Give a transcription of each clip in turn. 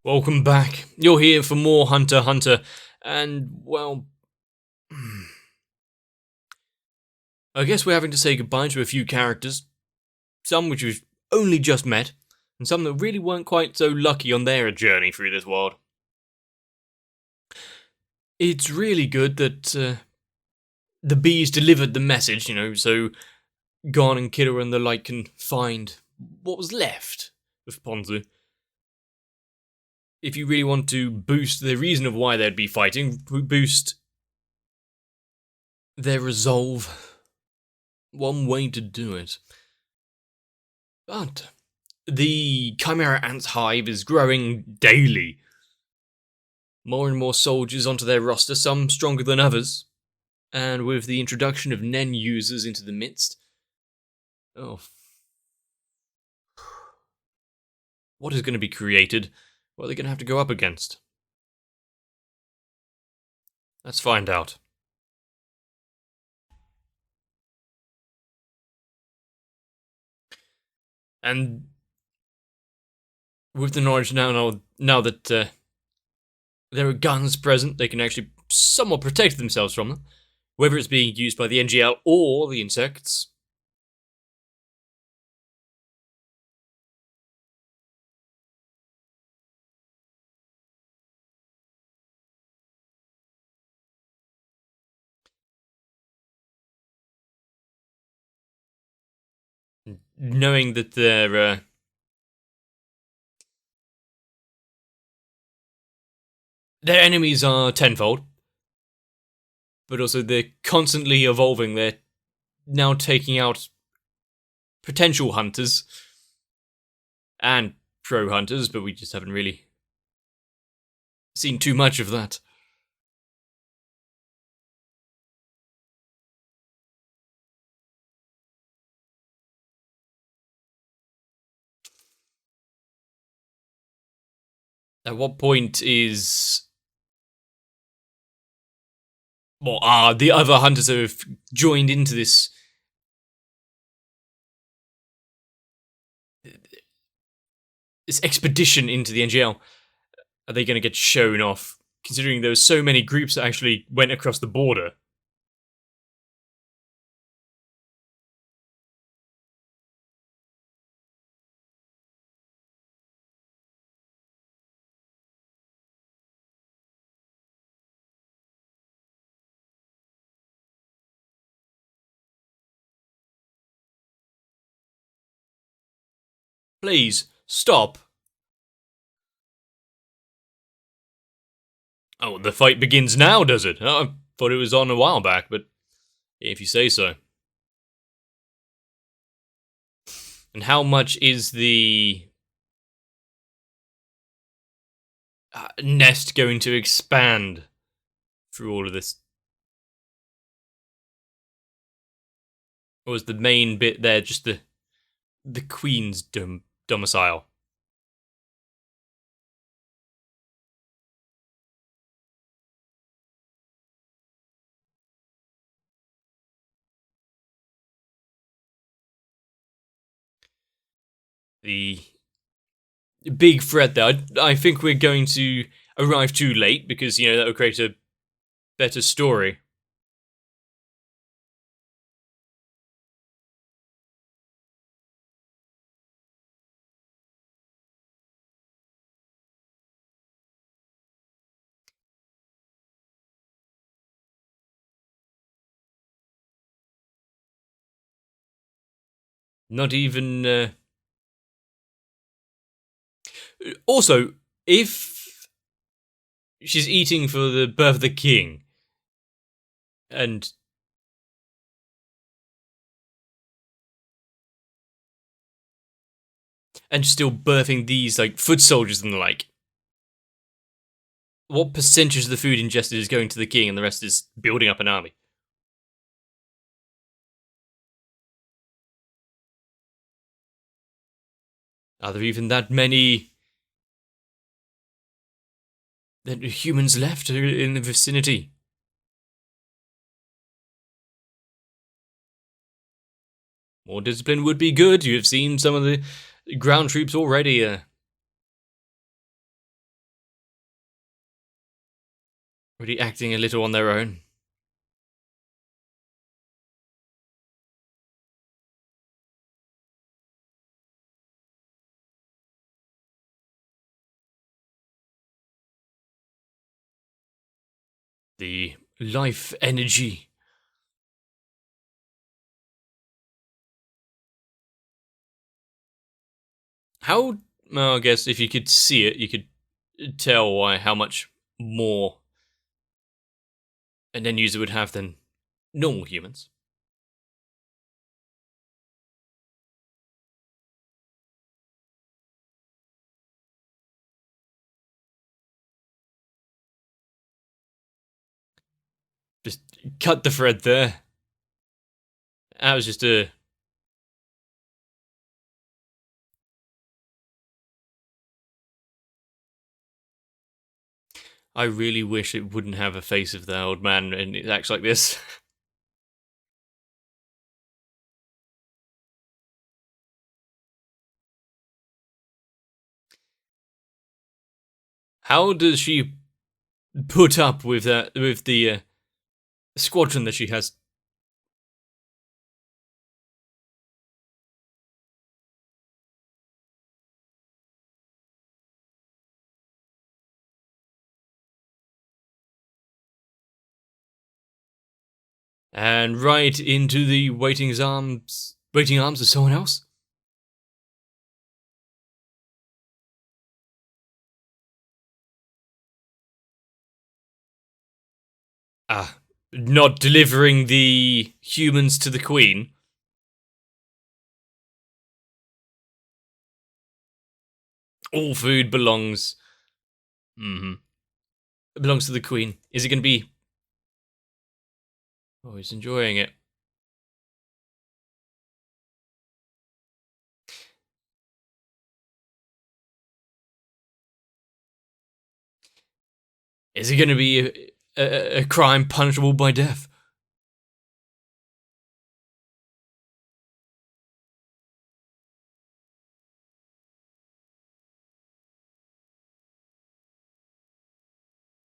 Welcome back. You're here for more Hunter x Hunter, and well, I guess we're having to say goodbye to a few characters, some which we've only just met, and some that really weren't quite so lucky on their journey through this world. It's really good that the bees delivered the message, so Garn and Kidder and the like can find what was left of Ponzu. If you really want to boost the reason of why they'd be fighting, boost their resolve, one way to do it. But the Chimera Ants hive is growing daily. More and more soldiers onto their roster, some stronger than others. And with the introduction of Nen users into the midst, what is going to be created? What are they going to have to go up against? Let's find out. And with the knowledge now that there are guns present, they can actually somewhat protect themselves from them, whether it's being used by the NGL or the insects. Knowing that their enemies are tenfold, but also they're constantly evolving. They're now taking out potential hunters and pro hunters, but we just haven't really seen too much of that. At what point is... Well, the other hunters that have joined into this expedition into the NGL, are they going to get shown off, considering there were so many groups that actually went across the border? Please, stop. Oh, the fight begins now, does it? Oh, I thought it was on a while back, but if you say so. And how much is the nest going to expand through all of this? Or was the main bit there just the Queen's domicile? The big threat there. I think we're going to arrive too late because, that will create a better story. Not even... Also, if she's eating for the birth of the king, and still birthing these foot soldiers and the like, what percentage of the food ingested is going to the king and the rest is building up an army? Are there even that many humans left in the vicinity? More discipline would be good. You have seen some of the ground troops already already acting a little on their own. The life energy. How? Well, I guess if you could see it, you could tell how much more an end user would have than normal humans. Just cut the thread there. That was just a. I really wish it wouldn't have a face of the old man and it acts like this. How does she put up with that? With the squadron that she has? And right into the waiting arms of someone else? Ah, not delivering the humans to the queen. All food belongs. It belongs to the queen. Is it going to be? Oh, he's enjoying it. Is it going to be a crime punishable by death?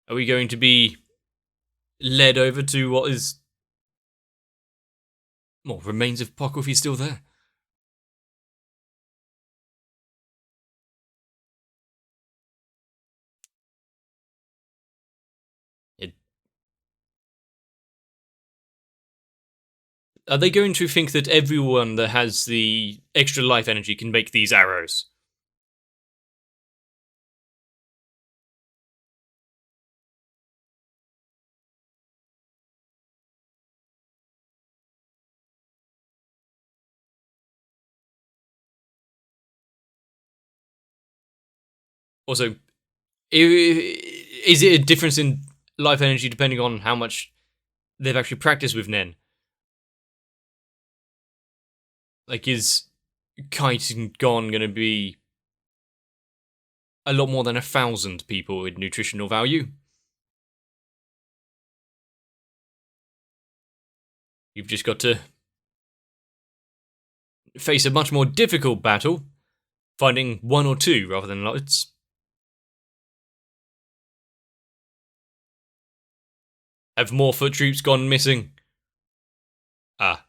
Are we going to be led over to what is more remains of Apocryphy still there? Are they going to think that everyone that has the extra life energy can make these arrows? Also, is it a difference in life energy depending on how much they've actually practiced with Nen? Like, is Kite and Gon going to be a lot more than 1,000 people in nutritional value? You've just got to face a much more difficult battle, finding one or two rather than lots. Have more foot troops gone missing? Ah.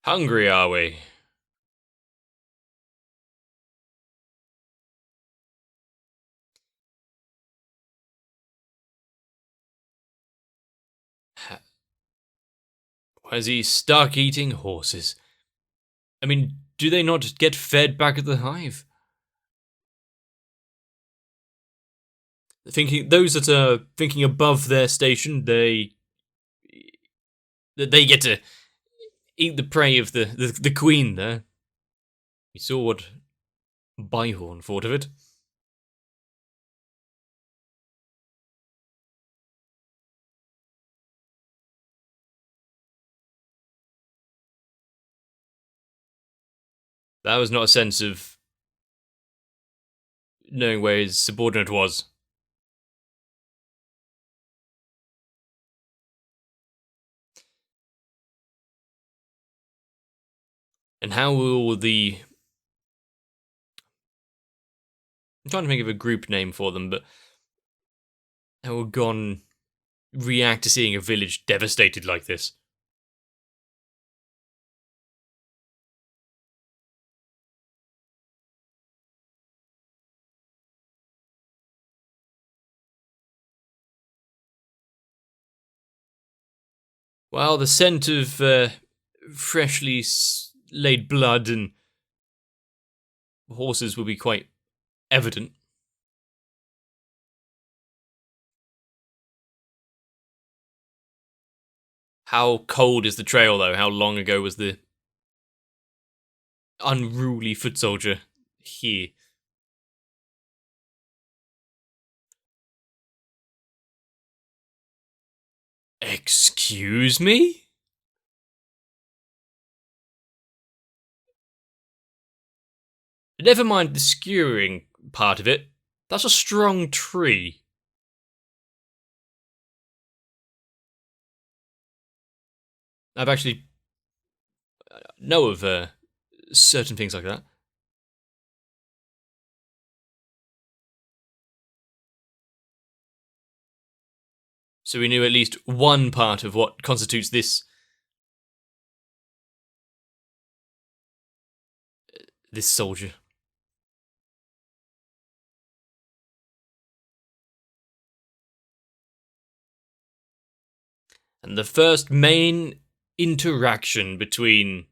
Hungry, are we? Why is he stuck eating horses? I mean, do they not get fed back at the hive? Thinking those that are thinking above their station, they get to eat the prey of the queen there. You saw what Byhorn thought of it. That was not a sense of knowing where his subordinate was. And how will the... I'm trying to think of a group name for them, but how will Gon react to seeing a village devastated like this? Well, the scent of freshly laid blood and horses will be quite evident. How cold is the trail, though? How long ago was the unruly foot soldier here? Excuse me? Never mind the skewering part of it. That's a strong tree. I've actually know of certain things like that. So we knew at least one part of what constitutes this soldier. And the first main interaction between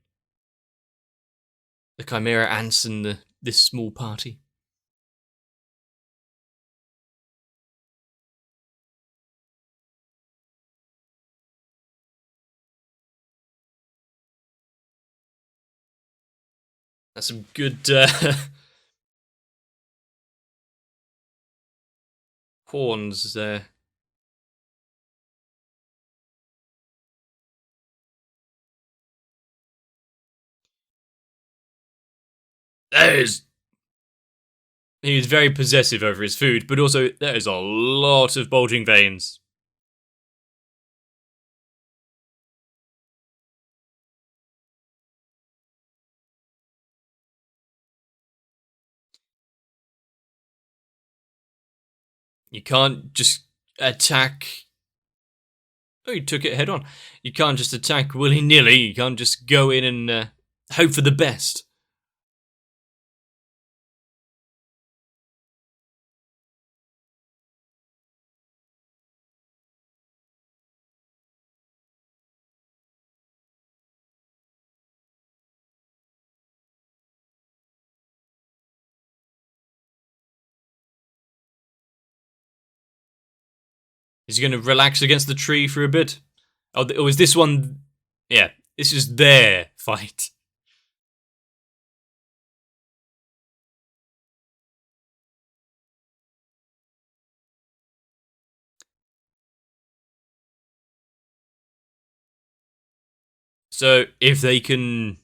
the Chimera ants and this small party. That's some good horns there. He is very possessive over his food, but also there is a lot of bulging veins. You can't just attack. Oh, he took it head on. You can't just attack willy-nilly. You can't just go in and hope for the best. Is he going to relax against the tree for a bit? Oh, is this one... Yeah, this is their fight. So, if they can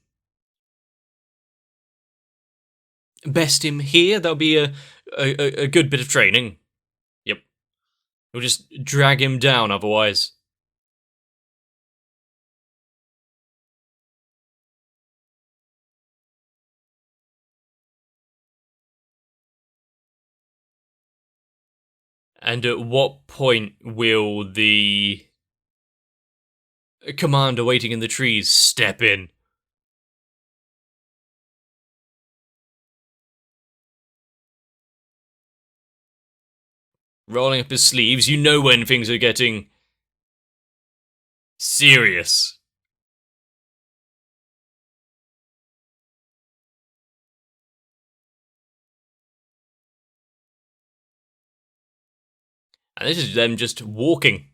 best him here, that'll be a good bit of training. Yep. We'll just drag him down otherwise. And at what point will the commander waiting in the trees step in? Rolling up his sleeves, you know when things are getting serious. And this is them just walking.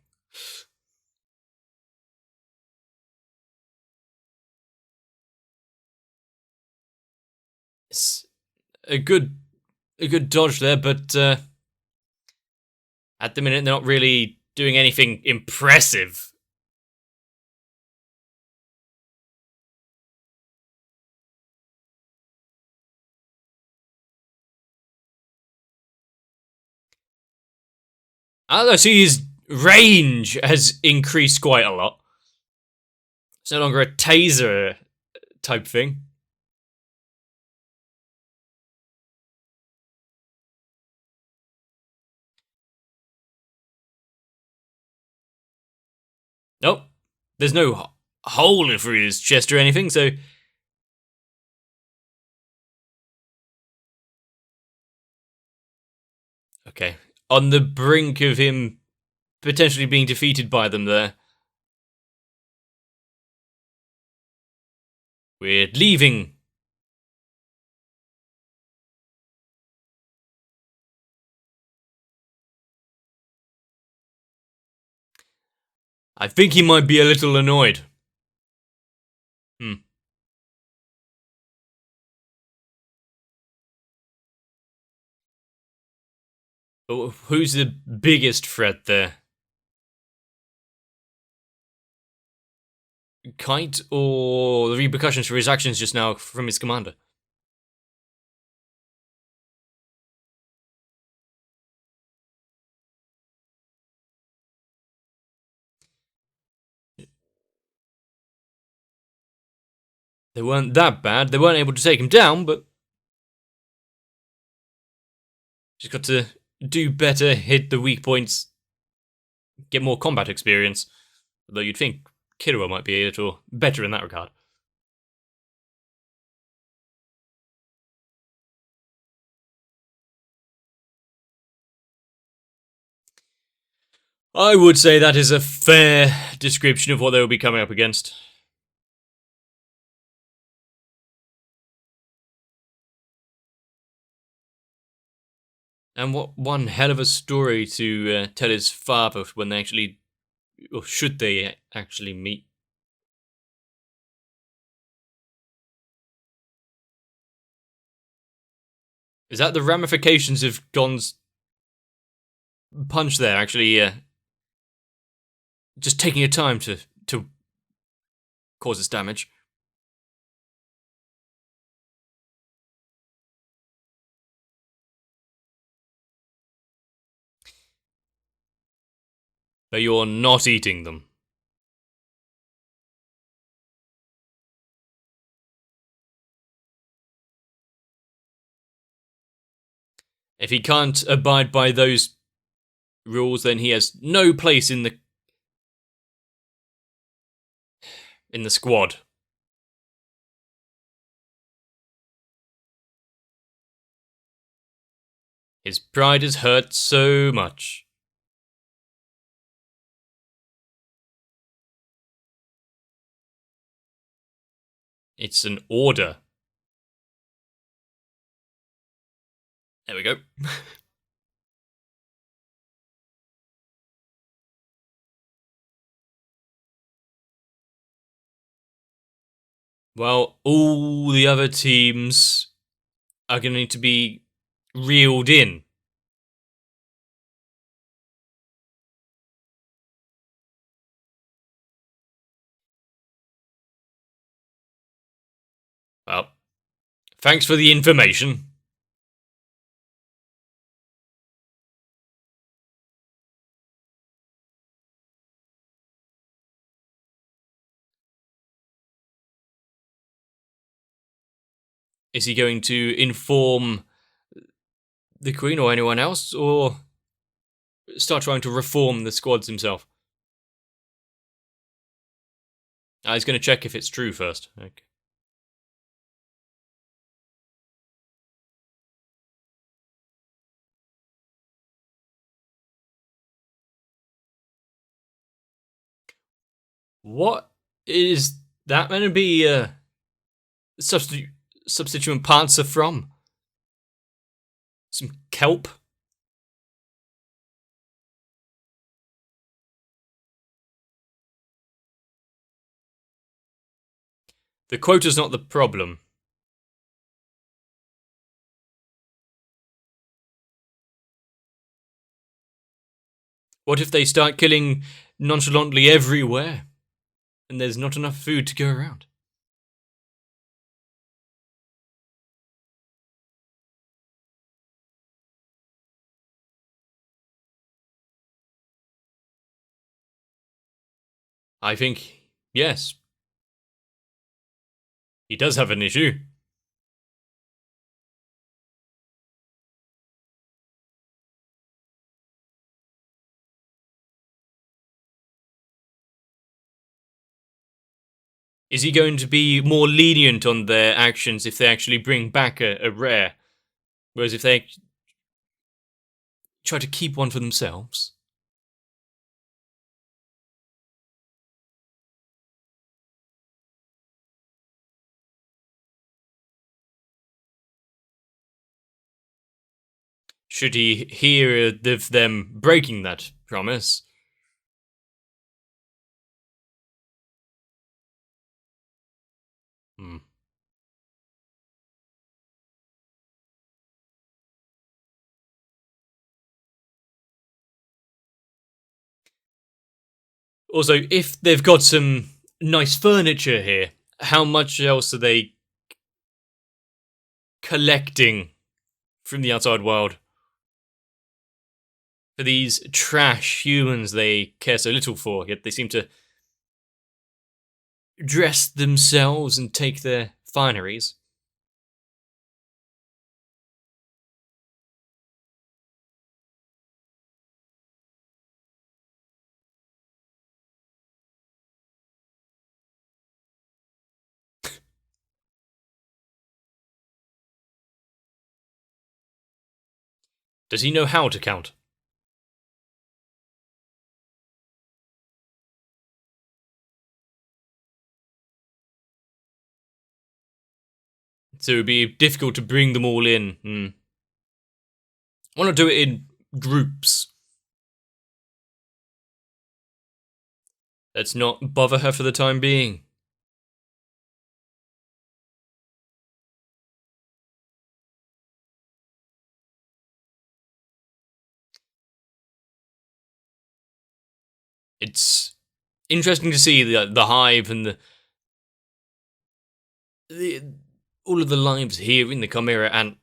It's a good dodge there, but at the minute they're not really doing anything impressive. I see his range has increased quite a lot. It's no longer a taser type thing. Nope. There's no hole through his chest or anything, so... Okay. On the brink of him potentially being defeated by them there. We're leaving. I think he might be a little annoyed. But who's the biggest threat there? Kite or the repercussions for his actions just now from his commander? They weren't that bad. They weren't able to take him down, but... Just got to do better, hit the weak points, get more combat experience. Although you'd think Killua might be a little better in that regard. I would say that is a fair description of what they will be coming up against. And what one hell of a story to tell his father when they actually, or should they actually meet. Is that the ramifications of Gon's punch there? Actually, just taking a time to cause this damage. But you're not eating them. If he can't abide by those rules, then he has no place in the squad. His pride is hurt so much. It's an order. There we go. Well, all the other teams are going to need to be reeled in. Well, thanks for the information. Is he going to inform the Queen or anyone else, or start trying to reform the squads himself? He's going to check if it's true first. Okay. What is that going to be substituent parts are from? Some kelp? The quota's not the problem. What if they start killing nonchalantly everywhere, and there's not enough food to go around? I think, yes. He does have an issue. Is he going to be more lenient on their actions if they actually bring back a rare? Whereas if they try to keep one for themselves? Should he hear of them breaking that promise? Hmm. Also, if they've got some nice furniture here, how much else are they collecting from the outside world? For these trash humans they care so little for, yet they seem to dress themselves and take their fineries. Does he know how to count? So it would be difficult to bring them all in. I want to do it in groups. Let's not bother her for the time being. It's interesting to see the hive and the all of the lives here in the Chimera Ant.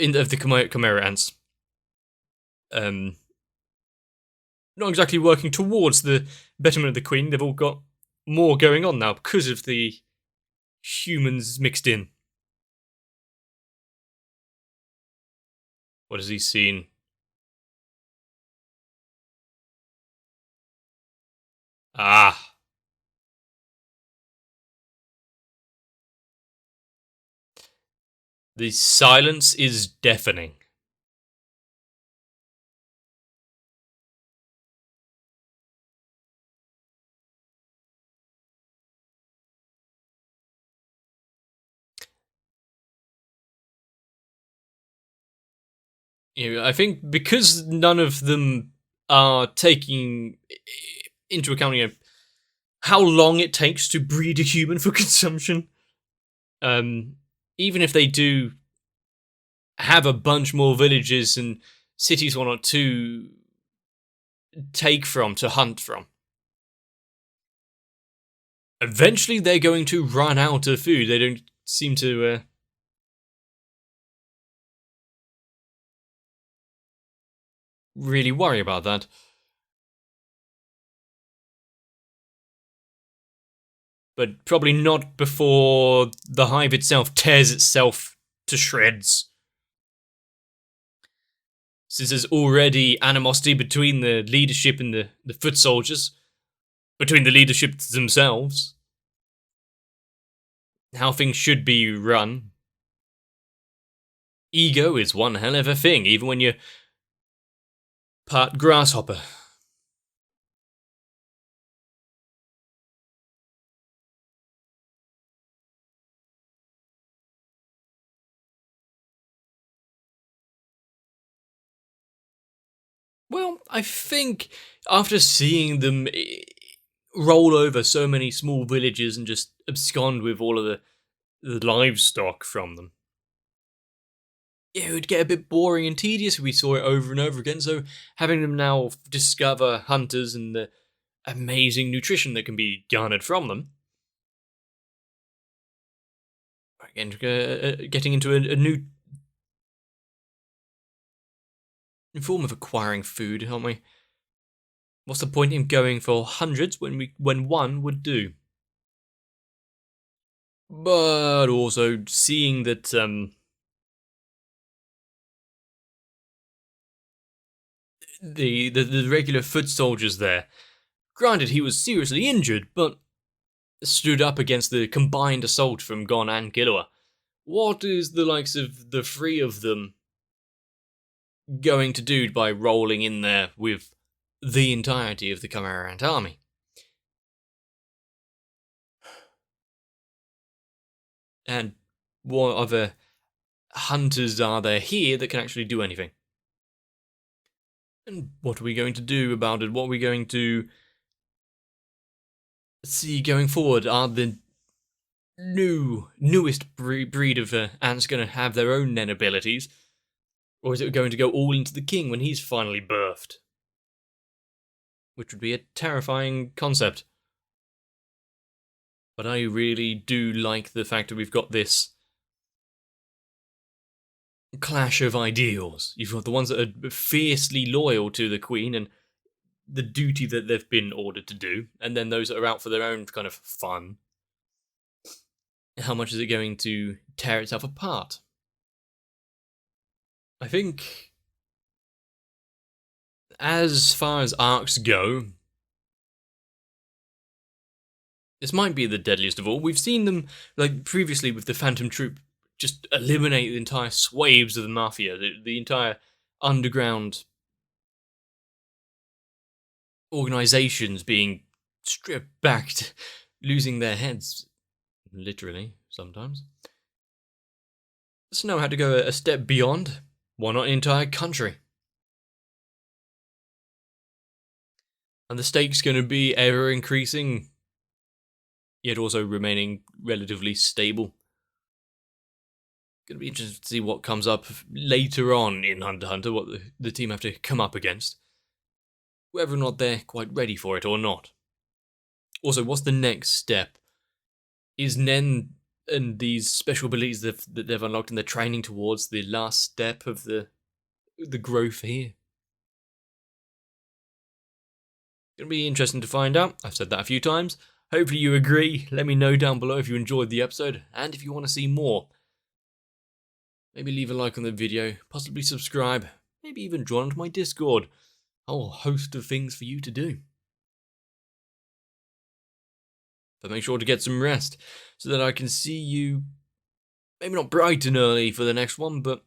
Of the Chimera Ants. Um, Not exactly working towards the betterment of the Queen. They've all got more going on now because of the humans mixed in. What has he seen? Ah. The silence is deafening. I think because none of them are taking into account, how long it takes to breed a human for consumption. Um, Even if they do have a bunch more villages and cities one or two take from to hunt from, eventually they're going to run out of food. They don't seem to really worry about that. But probably not before the hive itself tears itself to shreds. Since there's already animosity between the leadership and the foot soldiers, between the leadership themselves, how things should be run. Ego is one hell of a thing, even when you're part grasshopper. Well, I think after seeing them roll over so many small villages and just abscond with all of the livestock from them, it would get a bit boring and tedious if we saw it over and over again. So having them now discover hunters and the amazing nutrition that can be garnered from them, again, getting into a new form of acquiring food, aren't we? What's the point in going for hundreds when one would do? But also seeing that the regular foot soldiers there. Granted, he was seriously injured, but stood up against the combined assault from Gon and Killua. What is the likes of the three of them going to do by rolling in there with the entirety of the Camarant army? And what other hunters are there here that can actually do anything? And what are we going to do about it? What are we going to see going forward? Are the newest breed of ants going to have their own Nen abilities? Or is it going to go all into the king when he's finally birthed? Which would be a terrifying concept. But I really do like the fact that we've got this clash of ideals. You've got the ones that are fiercely loyal to the queen and the duty that they've been ordered to do, and then those that are out for their own kind of fun. How much is it going to tear itself apart? I think, as far as arcs go, this might be the deadliest of all. We've seen them, like previously with the Phantom Troop, just eliminate the entire swathes of the Mafia, the entire underground organizations being stripped back, losing their heads, literally, sometimes. So now had to go a step beyond. Why not an entire country? And the stakes going to be ever increasing, yet also remaining relatively stable. Going to be interesting to see what comes up later on in Hunter x Hunter, what the team have to come up against. Whether or not they're quite ready for it or not. Also, what's the next step? Is Nen and these special abilities that they've unlocked and they're training towards the last step of the growth here? Going to be interesting to find out. I've said that a few times. Hopefully you agree. Let me know down below if you enjoyed the episode and if you want to see more. Maybe leave a like on the video, possibly subscribe, maybe even join onto my Discord. A whole host of things for you to do. But make sure to get some rest so that I can see you, maybe not bright and early for the next one, but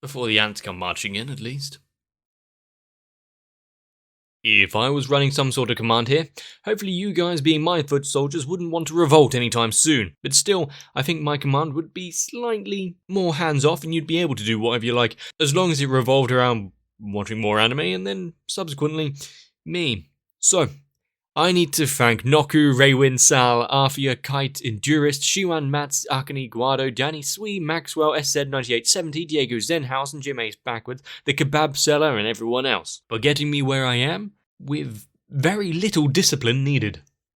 before the ants come marching in at least. If I was running some sort of command here, hopefully you guys being my foot soldiers wouldn't want to revolt anytime soon. But still, I think my command would be slightly more hands-off and you'd be able to do whatever you like, as long as it revolved around watching more anime and then, subsequently, me. So, I need to thank Noku, Raywin, Sal, Arthia, Kite, Endurist, Shiwan, Mats, Akane, Guado, Danny, Swee, Maxwell, SZ9870, Diego Zenhausen, Jim Ace Backwards, the Kebab Seller, and everyone else, for getting me where I am with very little discipline needed.